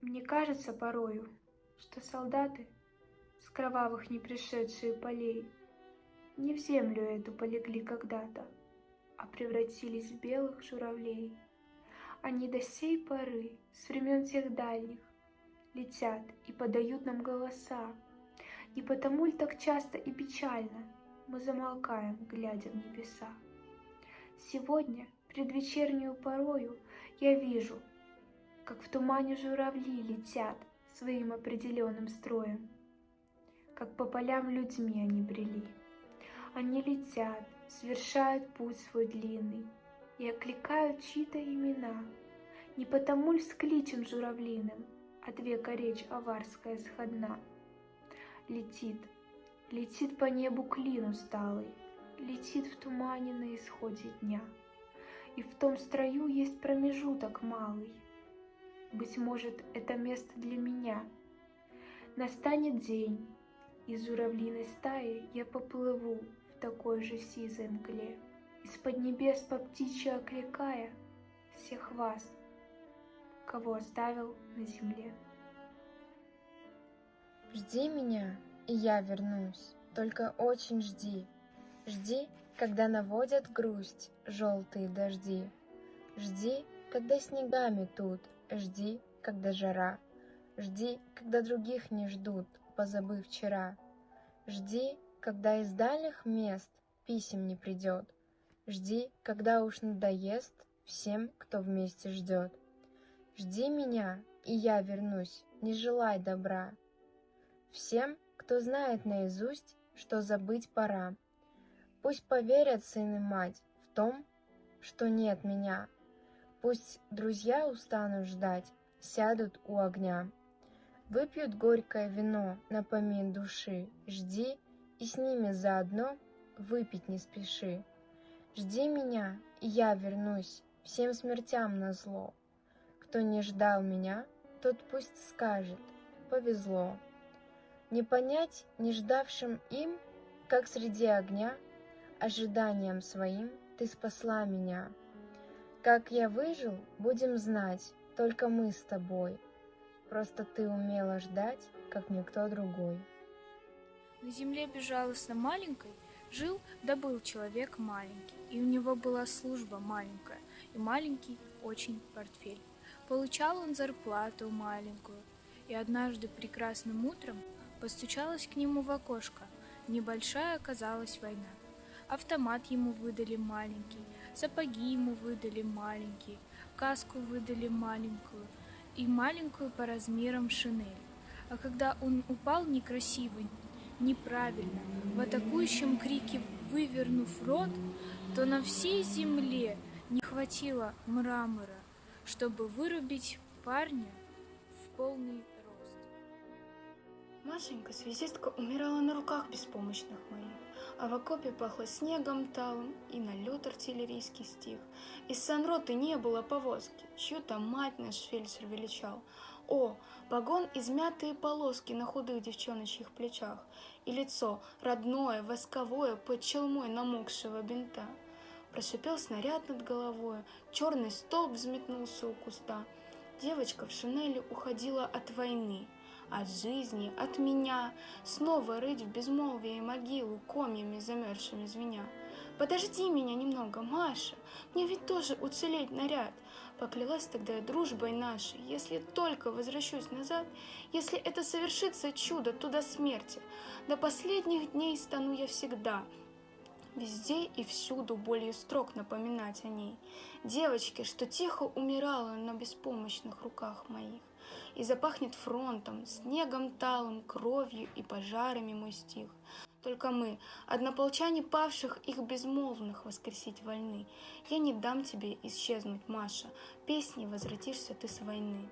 Мне кажется порою, что солдаты с кровавых не пришедшие полей не в землю эту полегли когда-то, а превратились в белых журавлей. Они до сей поры, с времен тех дальних, летят и подают нам голоса. Не потому ль так часто и печально мы замолкаем, глядя в небеса? Сегодня, предвечернюю порою, я вижу, как в тумане журавли летят своим определенным строем, как по полям людьми они брели. Они летят, совершают путь свой длинный и окликают чьи-то имена. Не потому ль с кличем журавлиным от века речь аварская сходна? Летит, летит по небу клин усталый, летит в тумане на исходе дня. И в том строю есть промежуток малый. Быть может, это место для меня. Настанет день, из журавлиной стаи я поплыву в такой же сизой мгле, из-под небес по птичьи окликая всех вас, кого оставил на земле. Жди меня, и я вернусь, только очень жди. Жди, когда наводят грусть желтые дожди. Жди, когда снегами тут, жди, когда жара. Жди, когда других не ждут, позабыв вчера. Жди, когда из дальних мест писем не придет. Жди, когда уж надоест всем, кто вместе ждет. Жди меня, и я вернусь, не желай добра. Всем, кто знает наизусть, что забыть пора. Пусть поверят сын и мать в том, что нет меня. Пусть друзья устанут ждать, сядут у огня. Выпьют горькое вино на помин души. Жди, и с ними заодно выпить не спеши. Жди меня, и я вернусь, всем смертям назло. Кто не ждал меня, тот пусть скажет: повезло. Не понять не ждавшим им, как среди огня, ожиданием своим ты спасла меня. Как я выжил, будем знать только мы с тобой. Просто ты умела ждать, как никто другой. На земле безжалостно маленькой жил да был человек маленький, и у него была служба маленькая, и маленький очень портфель. Получал он зарплату маленькую, и однажды прекрасным утром постучалась к нему в окошко. Небольшая оказалась война. Автомат ему выдали маленький, сапоги ему выдали маленькие, каску выдали маленькую и маленькую по размерам шинель. А когда он упал некрасиво, неправильно, в атакующем крике вывернув рот, то на всей земле не хватило мрамора, чтобы вырубить парня в полный рост. Машенька, связистка, умирала на руках беспомощных моих, а в окопе пахло снегом талым, и налет артиллерийский стих. Из санроты не было повозки, чью-то мать наш фельдшер величал. О, погон измятые полоски на худых девчоночьих плечах, и лицо родное, восковое, под челмой намокшего бинта. Прошипел снаряд над головой, черный столб взметнулся у куста. Девочка в шинели уходила от войны, от жизни, от меня, снова рыть в безмолвие могилу, комьями замерзшими звеня. Подожди меня немного, Маша, мне ведь тоже уцелеть наряд. Поклялась тогда я дружбой нашей, если только возвращусь назад, если это совершится чудо туда смерти, до последних дней стану я всегда, везде и всюду болью строк напоминать о ней, девочке, что тихо умирала на беспомощных руках моих. И запахнет фронтом, снегом талым, кровью и пожарами мой стих. Только мы, однополчане павших, их безмолвных воскресить вольны. Я не дам тебе исчезнуть, Маша, песней возвратишься ты с войны.